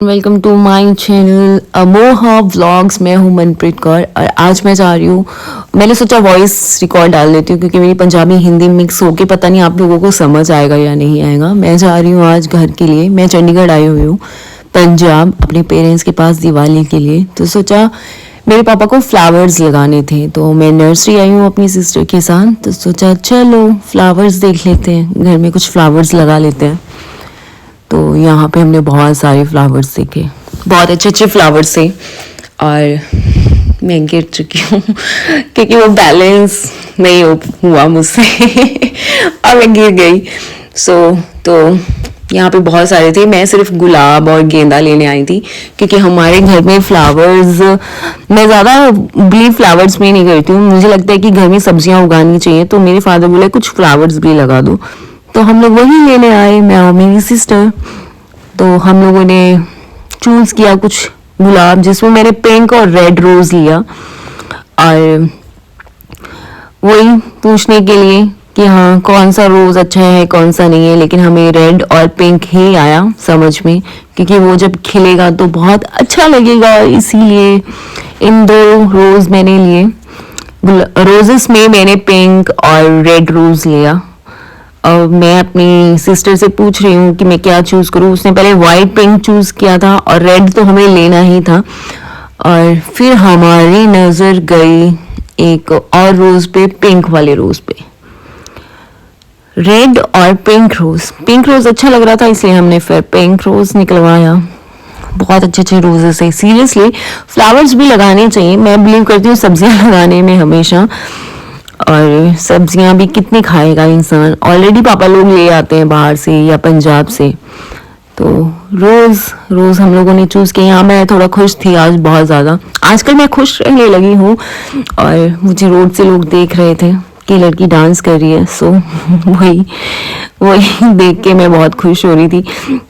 Welcome to my channel Amoha vlogs. मैं हूं मनप्रीत कौर और आज मैं जा रही हूँ, मैंने सोचा वॉइस रिकॉर्ड डाल देती हूँ क्योंकि मेरी पंजाबी हिंदी मिक्स होके पता नहीं आप लोगों को समझ आएगा या नहीं आएगा। मैं जा रही हूँ आज घर के लिए। मैं चंडीगढ़ आई हुई हूँ पंजाब अपने पेरेंट्स के पास दिवाली के लिए। तो सोचा मेरे पापा को फ्लावर्स लगाने थे, तो मैं नर्सरी आई हूँ अपनी सिस्टर के साथ। तो सोचा चलो फ्लावर्स देख लेते हैं, घर में कुछ फ्लावर्स लगा लेते हैं। तो यहाँ पे हमने बहुत सारे फ्लावर्स देखे, बहुत अच्छे अच्छे फ्लावर्स थे और मैं गिर चुकी हूँ क्योंकि वो बैलेंस नहीं हुआ मुझसे और मैं गिर गई। तो यहाँ पे बहुत सारे थे। मैं सिर्फ गुलाब और गेंदा लेने आई थी क्योंकि हमारे घर में फ्लावर्स, मैं ज़्यादा बिलीव फ्लावर्स में नहीं करती हूँ। मुझे लगता है कि घर में सब्जियाँ उगानी चाहिए, तो मेरे फादर बोले कुछ फ्लावर्स भी लगा दो, तो हम लोग वही लेने आए, मैं और मेरी सिस्टर। तो हम लोगों ने चूज़ किया कुछ गुलाब, जिसमें मैंने पिंक और रेड रोज़ लिया, और वही पूछने के लिए कि हाँ कौन सा रोज़ अच्छा है कौन सा नहीं है। लेकिन हमें रेड और पिंक ही आया समझ में, क्योंकि वो जब खिलेगा तो बहुत अच्छा लगेगा, इसीलिए इन दो रोज़ मैंने लिए। रोजेस में मैंने पिंक और रेड रोज़ लिया। और मैं अपनी सिस्टर से पूछ रही हूँ कि मैं क्या चूज़ करूँ। उसने पहले वाइट पिंक चूज़ किया था और रेड तो हमें लेना ही था। और फिर हमारी नज़र गई एक और रोज़ पे, पिंक वाले रोज़ पे। रेड और पिंक रोज़ अच्छा लग रहा था, इसलिए हमने फिर पिंक रोज़ निकलवाया। बहुत अच्छे अच्छे रोजेस है। सीरियसली फ्लावर्स भी लगाने चाहिए। मैं बिलीव करती हूँ सब्जियां लगाने में हमेशा, और सब्जियां भी कितनी खाएगा इंसान। ऑलरेडी पापा लोग ले आते हैं बाहर से या पंजाब से। तो रोज़ हम लोगों ने चूज़ किया। यहाँ मैं थोड़ा खुश थी आज, बहुत ज़्यादा। आजकल मैं खुश रहने लगी हूँ और मुझे रोड से लोग देख रहे थे कि लड़की डांस कर रही है। सो वही देख के मैं बहुत खुश हो रही थी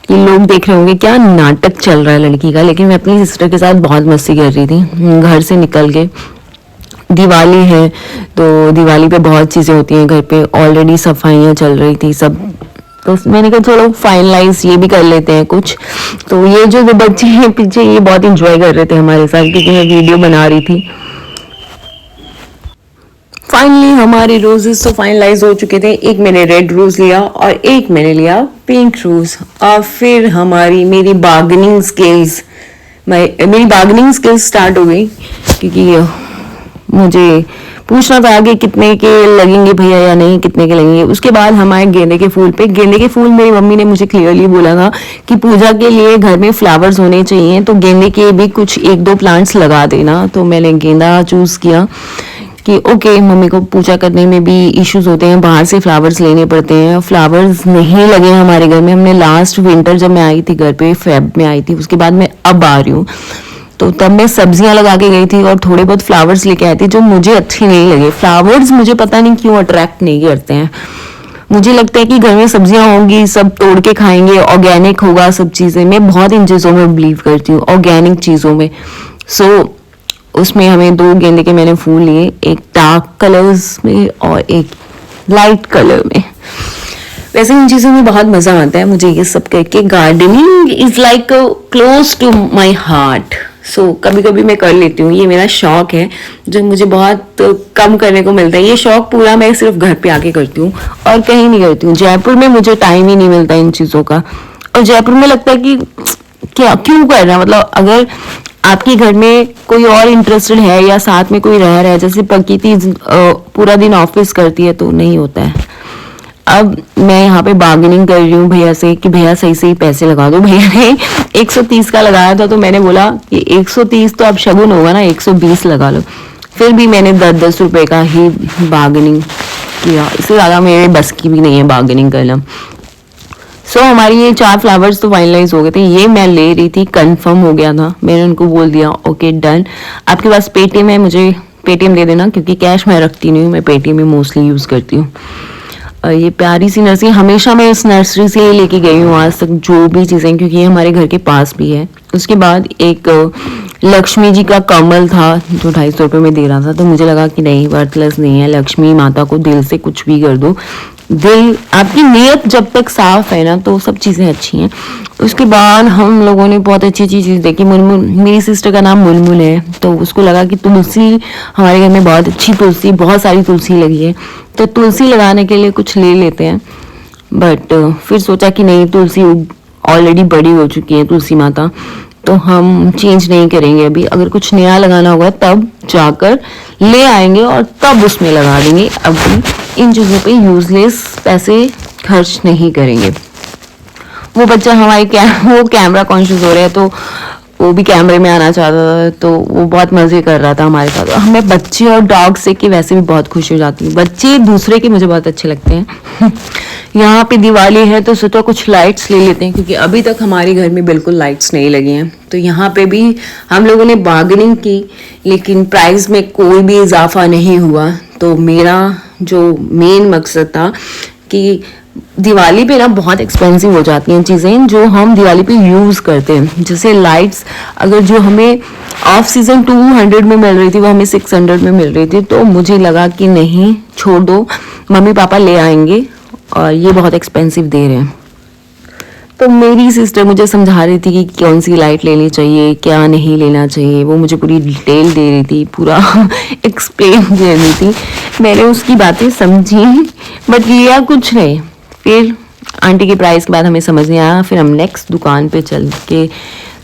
कि लोग देख रहे होंगे क्या नाटक चल रहा है लड़की का। लेकिन मैं अपनी सिस्टर के साथ बहुत मस्ती कर रही थी घर से निकल के। दिवाली है तो दिवाली पे बहुत चीज़ें होती हैं घर पे, ऑलरेडी सफाइयाँ चल रही थी सब। तो मैंने कहा चलो फाइनलाइज ये भी कर लेते हैं कुछ। तो ये जो बच्चे हैं पीछे, ये बहुत इंजॉय कर रहे थे हमारे साथ क्योंकि मैं वीडियो बना रही थी। फाइनली हमारे रोजेस तो फाइनलाइज हो चुके थे। एक मैंने रेड रोज लिया और एक मैंने लिया पिंक रोज। और फिर मेरी बार्गेनिंग स्किल्स स्टार्ट हो गई, क्योंकि मुझे पूछना था कि कितने के लगेंगे भैया या नहीं, कितने के लगेंगे। उसके बाद हम आए गेंदे के फूल पे। गेंदे के फूल मेरी मम्मी ने मुझे क्लियरली बोला था कि पूजा के लिए घर में फ्लावर्स होने चाहिए, तो गेंदे के भी कुछ एक दो प्लांट्स लगा देना। तो मैंने गेंदा चूज़ किया कि ओके, मम्मी को पूजा करने में भी इश्यूज होते हैं, बाहर से फ्लावर्स लेने पड़ते हैं। फ्लावर्स नहीं लगे हमारे घर में। हमने लास्ट विंटर जब मैं आई थी घर पे, फेब में आई थी, उसके बाद मैं अब आ रही हूँ। तो तब मैं सब्जियां लगा के गई थी और थोड़े बहुत फ्लावर्स लेके आई थी जो मुझे अच्छे नहीं लगे। फ्लावर्स मुझे पता नहीं क्यों अट्रैक्ट नहीं करते हैं। मुझे लगता है कि घर में सब्जियां होंगी, सब तोड़ के खाएंगे, ऑर्गेनिक होगा सब चीज़ें। मैं बहुत इन चीज़ों में बिलीव करती हूँ, ऑर्गेनिक चीज़ों में। उसमें हमें 2 गेंदे के मैंने फूल लिए, एक डार्क कलर्स में और एक लाइट कलर में। वैसे इन चीज़ों में बहुत मज़ा आता है मुझे ये सब करके। Gardening is like close to my heart. कभी कभी मैं कर लेती हूँ। ये मेरा शौक है जो मुझे बहुत कम करने को मिलता है। ये शौक पूरा मैं सिर्फ घर पे आके करती हूँ और कहीं नहीं करती हूँ। जयपुर में मुझे टाइम ही नहीं मिलता इन चीज़ों का। और जयपुर में लगता है कि क्या क्यों कर रहा है, मतलब अगर आपके घर में कोई और इंटरेस्टेड है या साथ में कोई रह रहा है, जैसे प्रकृति पूरा दिन ऑफिस करती है, तो नहीं होता है। अब मैं यहाँ पे बार्गेनिंग कर रही हूँ भैया से कि भैया सही सही पैसे लगा दो। भैया ने 130 का लगाया था, तो मैंने बोला कि 130 तो अब शगुन होगा ना, 120 लगा लो। फिर भी मैंने 10-10 रुपए का ही बार्गेनिंग किया। इससे ज़्यादा मेरे बस की भी नहीं है बार्गेनिंग करना। हमारी ये 4 फ्लावर्स तो फाइनलाइज हो गए थे। ये मैं ले रही थी, कंफर्म हो गया था। मैंने उनको बोल दिया ओके डन। आपके पास पेटीएम है, मुझे पेटीएम दे देना, क्योंकि कैश मैं रखती नहीं हूँ, मैं पेटीएम ही मोस्टली यूज़ करती हूँ। ये प्यारी सी नर्सरी, हमेशा मैं इस नर्सरी से लेके गई हूँ आज तक जो भी चीज़ें, क्योंकि ये हमारे घर के पास भी है। उसके बाद एक लक्ष्मी जी का कमल था जो 250 रुपये में दे रहा था, तो मुझे लगा कि नहीं, वर्थलेस नहीं है, लक्ष्मी माता को दिल से कुछ भी कर दो दिल, आपकी नीयत जब तक साफ है ना तो सब चीज़ें अच्छी हैं। उसके बाद हम लोगों ने बहुत अच्छी अच्छी चीज़ देखी। मुनमुन, मेरी सिस्टर का नाम मुनमुन है, तो उसको लगा कि तुलसी, हमारे घर में बहुत अच्छी तुलसी, बहुत सारी तुलसी लगी है, तो तुलसी लगाने के लिए कुछ ले लेते हैं। बट फिर सोचा कि नहीं, तुलसी ऑलरेडी बड़ी हो चुकी है तुलसी माता, तो हम चेंज नहीं करेंगे। अभी अगर कुछ नया लगाना होगा तब जाकर ले आएंगे और तब उसमें लगा देंगे। अभी इन चीज़ों पे यूजलेस पैसे खर्च नहीं करेंगे। वो बच्चा वो कैमरा कॉन्शियस हो रहा है, तो वो भी कैमरे में आना चाहता था, तो वो बहुत मज़े कर रहा था हमारे साथ। हमें बच्चे और डॉग से कि वैसे भी बहुत खुशी हो जाती है। बच्चे दूसरे के मुझे बहुत अच्छे लगते हैं। यहाँ पे दिवाली है तो सोचा कुछ लाइट्स ले लेते हैं, क्योंकि अभी तक हमारे घर में बिल्कुल लाइट्स नहीं लगी हैं। तो यहाँ पे भी हम लोगों ने बार्गेनिंग की, लेकिन प्राइस में कोई भी इजाफा नहीं हुआ। तो मेरा जो मेन मकसद था कि दिवाली पे ना बहुत एक्सपेंसिव हो जाती हैं चीज़ें जो हम दिवाली पे यूज़ करते हैं। जैसे लाइट्स, अगर जो हमें ऑफ सीजन 200 में मिल रही थी वो हमें 600 में मिल रही थी, तो मुझे लगा कि नहीं, छोड़ दो, मम्मी पापा ले आएंगे और ये बहुत एक्सपेंसिव दे रहे हैं। तो मेरी सिस्टर मुझे समझा रही थी कि कौन सी लाइट लेनी चाहिए, क्या नहीं लेना चाहिए। वो मुझे पूरी डिटेल दे रही थी, पूरा एक्सप्लेन दे रही थी। मैंने उसकी बातें समझी बट लिया कुछ नहीं। फिर आंटी के प्राइस के बाद हमें समझ नहीं आया। फिर हम नेक्स्ट दुकान पे चल के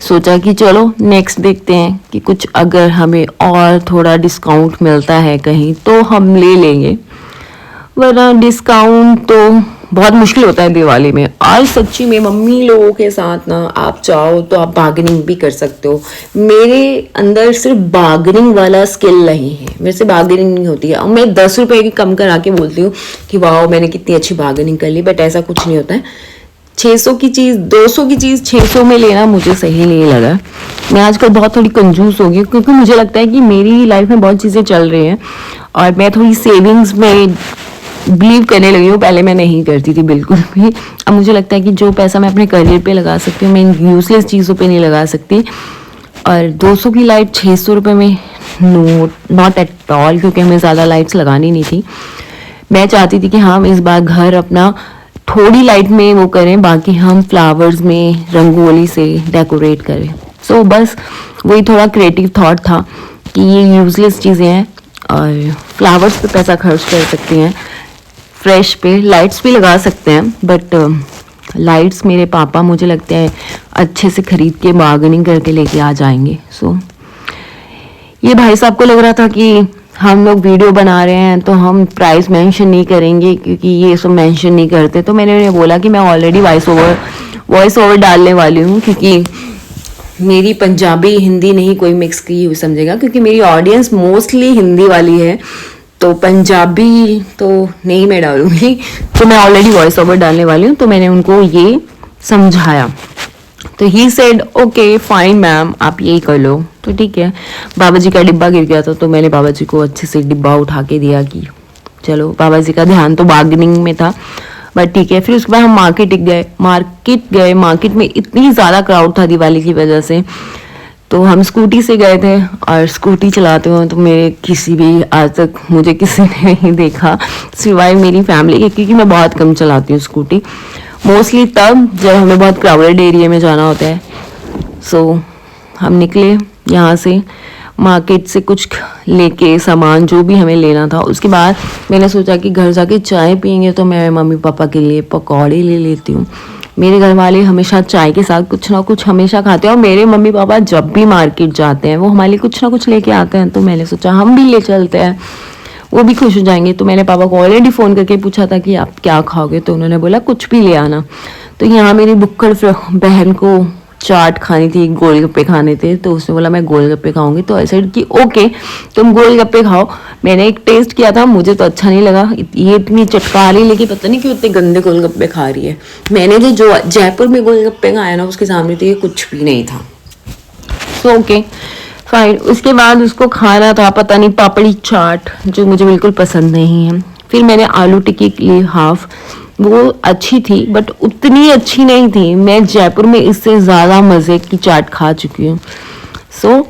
सोचा कि चलो नेक्स्ट देखते हैं कि कुछ अगर हमें और थोड़ा डिस्काउंट मिलता है कहीं तो हम ले लेंगे, वरना डिस्काउंट तो बहुत मुश्किल होता है दिवाली में। और सच्ची में मम्मी लोगों के साथ ना आप चाहो तो आप बार्गेनिंग भी कर सकते हो। मेरे अंदर सिर्फ बार्गेनिंग वाला स्किल नहीं है, मेरे से बार्गेनिंग नहीं होती है। मैं 10 रुपए की कम करा के बोलती हूँ कि वाह मैंने कितनी अच्छी बार्गेनिंग कर ली, बट ऐसा कुछ नहीं होता है। 600 की चीज़ 200 की चीज़ 600 में लेना मुझे सही नहीं लगा। मैं आजकल बहुत थोड़ी कंजूस हो गई, क्योंकि मुझे लगता है कि मेरी लाइफ में बहुत चीज़ें चल रही हैं और मैं थोड़ी सेविंग्स में बिलीव करने लगी हूँ। पहले मैं नहीं करती थी बिल्कुल भी। अब मुझे लगता है कि जो पैसा मैं अपने करियर पे लगा सकती हूँ मैं इन यूजलेस चीज़ों पे नहीं लगा सकती। और 200 की लाइट 600 रुपये में नॉट एट ऑल, क्योंकि हमें ज़्यादा लाइट्स लगानी नहीं थी। मैं चाहती थी कि हम इस बार घर अपना थोड़ी लाइट में वो करें, बाकी हम फ्लावर्स में रंगोली से डेकोरेट करें। सो बस वही थोड़ा क्रिएटिव थॉट था कि ये यूजलेस चीज़ें हैं और फ्लावर्स पे पैसा खर्च कर सकते हैं, फ्रेश पे लाइट्स भी लगा सकते हैं। बट लाइट्स मेरे पापा मुझे लगता है अच्छे से खरीद के बार्गेनिंग करके लेके आ जाएंगे। सो ये भाई साहब को लग रहा था कि हम लोग वीडियो बना रहे हैं तो हम प्राइस मेंशन नहीं करेंगे, क्योंकि ये सब मेंशन नहीं करते। तो मैंने उन्हें बोला कि मैं ऑलरेडी वॉइस ओवर डालने वाली हूँ, क्योंकि मेरी पंजाबी हिंदी नहीं कोई मिक्स की हुई समझेगा, क्योंकि मेरी ऑडियंस मोस्टली हिंदी वाली है, तो पंजाबी तो नहीं मैं डालूंगी। तो मैं ऑलरेडी वॉइस ओवर डालने वाली हूँ। तो मैंने उनको ये समझाया, तो he said okay fine ma'am, आप यही कर लो। तो ठीक है। बाबा जी का डिब्बा गिर गया था, तो मैंने बाबा जी को अच्छे से डिब्बा उठा के दिया कि चलो, बाबा जी का ध्यान तो बार्गेनिंग में था, बट ठीक है। फिर उसके बाद हम मार्केट गए। मार्केट में इतनी ज़्यादा क्राउड था दिवाली की वजह से, तो हम स्कूटी से गए थे। और स्कूटी चलाते हुए तो मेरे किसी भी आज तक मुझे किसी ने नहीं देखा सिवाय मेरी फैमिली के, क्योंकि मैं बहुत कम चलाती हूँ स्कूटी, मोस्टली तब जब हमें बहुत क्राउडेड एरिया में जाना होता है। सो हम निकले यहाँ से, मार्केट से कुछ लेके सामान जो भी हमें लेना था। उसके बाद मैंने सोचा कि घर जाके चाय पियेंगे, तो मैं मम्मी पापा के लिए पकौड़े ले लेती हूँ। मेरे घर वाले हमेशा चाय के साथ कुछ ना कुछ हमेशा खाते हैं, और मेरे मम्मी पापा जब भी मार्केट जाते हैं वो हमारे लिए कुछ ना कुछ लेके आते हैं। तो मैंने सोचा हम भी ले चलते हैं, वो भी खुश हो जाएंगे। तो मैंने पापा को ऑलरेडी फ़ोन करके पूछा था कि आप क्या खाओगे, तो उन्होंने बोला कुछ भी ले आना। तो यहाँ मेरी बुक्कड़ बहन को चाट खानी थी, गोलगप्पे खाने थे, तो उसने बोला मैं गोलगप्पे खाऊंगी। तो ऐसे कि ओके तुम गोलगप्पे खाओ। मैंने एक टेस्ट किया था, मुझे तो अच्छा नहीं लगा, ये इतनी चटकारी, लेकिन पता नहीं क्यों इतने गंदे गोलगप्पे खा रही है। मैंने जो जयपुर में गोलगप्पे खाया ना उसके सामने तो ये कुछ भी नहीं था। So okay fine. उसके बाद उसको खाना था पता नहीं पापड़ी चाट, जो मुझे बिल्कुल पसंद नहीं है। फिर मैंने आलू टिक्की ली हाफ, वो अच्छी थी बट उतनी अच्छी नहीं थी। मैं जयपुर में इससे ज़्यादा मज़े की चाट खा चुकी हूँ। सो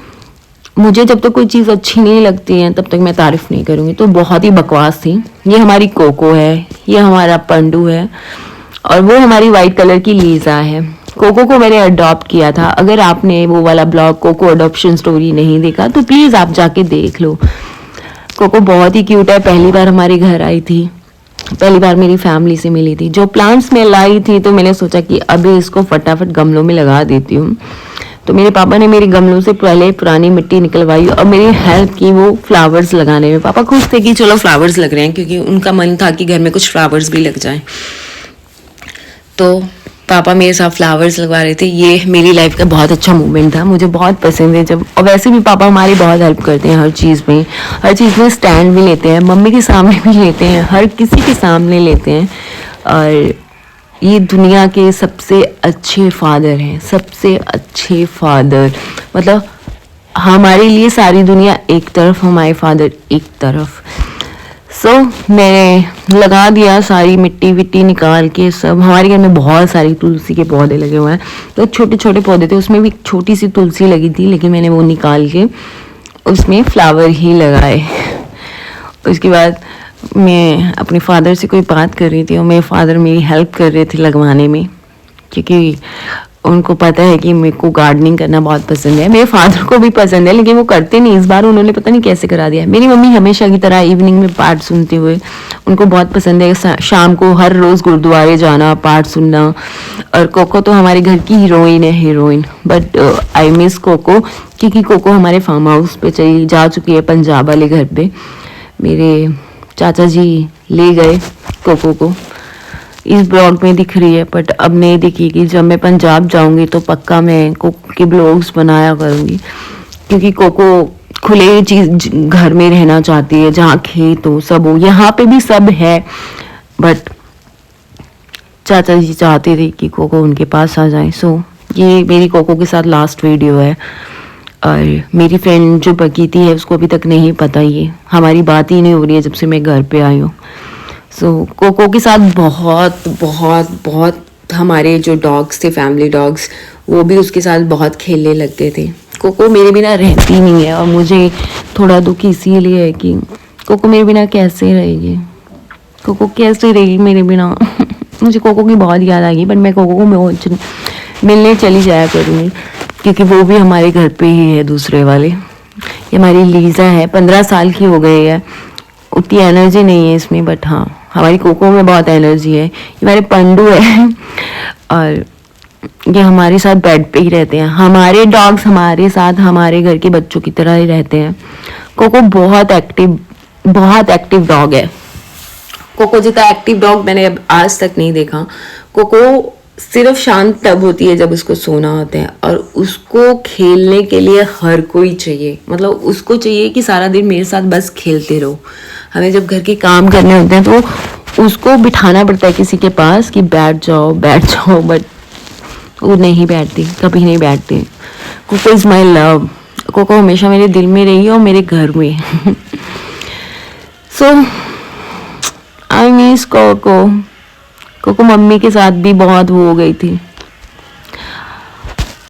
मुझे जब तक कोई चीज़ अच्छी नहीं लगती है तब तक मैं तारीफ नहीं करूँगी। तो बहुत ही बकवास थी। ये हमारी कोको है, ये हमारा पंडू है और वो हमारी वाइट कलर की लीजा है। कोको को मैंने अडॉप्ट किया था। अगर आपने वो वाला ब्लॉग कोको अडॉप्शन स्टोरी नहीं देखा तो प्लीज़ आप जाके देख लो। कोको बहुत ही क्यूट है। पहली बार हमारे घर आई थी, पहली बार मेरी फैमिली से मिली थी। जो प्लांट्स में लाई थी तो मैंने सोचा कि अभी इसको फटाफट गमलों में लगा देती हूँ। तो मेरे पापा ने मेरे गमलों से पहले पुरानी मिट्टी निकलवाई और मेरी हेल्प की वो फ्लावर्स लगाने में। पापा खुश थे कि चलो फ्लावर्स लग रहे हैं, क्योंकि उनका मन था कि घर में कुछ फ्लावर्स भी लग जाएं। तो पापा मेरे साथ फ्लावर्स लगवा रहे थे। ये मेरी लाइफ का बहुत अच्छा मोमेंट था, मुझे बहुत पसंद है जब। और वैसे भी पापा हमारी बहुत हेल्प करते हैं हर चीज़ में स्टैंड भी लेते हैं, मम्मी के सामने भी लेते हैं, हर किसी के सामने लेते हैं। और ये दुनिया के सबसे अच्छे फादर हैं, सबसे अच्छे फादर। मतलब हमारे लिए सारी दुनिया एक तरफ, हमारे फादर एक तरफ। मैंने लगा दिया सारी मिट्टी विट्टी निकाल के सब। हमारे घर में बहुत सारी तुलसी के पौधे लगे हुए हैं। तो छोटे छोटे पौधे थे, उसमें भी एक छोटी सी तुलसी लगी थी, लेकिन मैंने वो निकाल के उसमें फ्लावर ही लगाए। उसके बाद मैं अपने फादर से कोई बात कर रही थी और मेरे फादर मेरी हेल्प कर रहे थे लगवाने में, क्योंकि उनको पता है कि मेरे को गार्डनिंग करना बहुत पसंद है। मेरे फादर को भी पसंद है, लेकिन वो करते नहीं। इस बार उन्होंने पता नहीं कैसे करा दिया। मेरी मम्मी हमेशा की तरह इवनिंग में पाठ सुनते हुए, उनको बहुत पसंद है शाम को हर रोज़ गुरुद्वारे जाना, पाठ सुनना। और कोको तो हमारे घर की हीरोइन है, heroine. But I miss Coco, क्योंकि कोको हमारे फार्म हाउस पे चली जा चुकी है, पंजाब वाले घर पे। मेरे चाचा जी ले गए कोको को। इस ब्लॉग में दिख रही है, बट अब नहीं दिखेगी। जब मैं पंजाब जाऊंगी तो पक्का मैं कोको के ब्लॉग्स बनाया करूंगी, क्योंकि कोको खुले चीज घर में रहना चाहती है, जहाँ खेत हो, सब हो। यहाँ पे भी सब है, बट चाचा जी चाहते थे कि कोको उनके पास आ जाए। ये मेरी कोको के साथ लास्ट वीडियो है। और मेरी फ्रेंड जो बकीती है उसको अभी तक नहीं पता, ये हमारी बात ही नहीं हो रही है जब से मैं घर पे आई हूँ। कोको के साथ बहुत बहुत बहुत हमारे जो डॉग्स थे, फैमिली डॉग्स, वो भी उसके साथ बहुत खेलने लग गए थे। कोको मेरे बिना रहती नहीं है और मुझे थोड़ा दुख इसीलिए है कि कोको मेरे बिना कैसे रहेगी, कोको कैसे रहेगी मेरे बिना। मुझे कोको की बहुत याद आ गई, बट मैं कोको को मिलने चली जाया करूँगी, क्योंकि वो भी हमारे घर पे ही है, दूसरे वाले। ये हमारी लीजा है, 15 साल की हो गई है। उतनी एनर्जी नहीं है इसमें, बट हाँ हमारी कोको में बहुत एनर्जी है। ये हमारे पंडू है और ये हमारे साथ बेड पे ही रहते हैं। हमारे डॉग्स हमारे साथ हमारे घर के बच्चों की तरह ही रहते हैं। कोको बहुत एक्टिव डॉग है। कोको जितना एक्टिव डॉग मैंने आज तक नहीं देखा। कोको सिर्फ शांत तब होती है जब उसको सोना होता है, और उसको खेलने के लिए हर कोई चाहिए। मतलब उसको चाहिए कि सारा दिन मेरे साथ बस खेलते रहो। हमें जब घर के काम करने होते हैं तो उसको बिठाना पड़ता है किसी के पास कि बैठ जाओ, बट वो नहीं बैठती, कभी नहीं बैठती। Coco is my love. Coco हमेशा मेरे दिल में रही और मेरे घर में। I miss Coco. Coco mummy के साथ भी बहुत वो हो गई थी।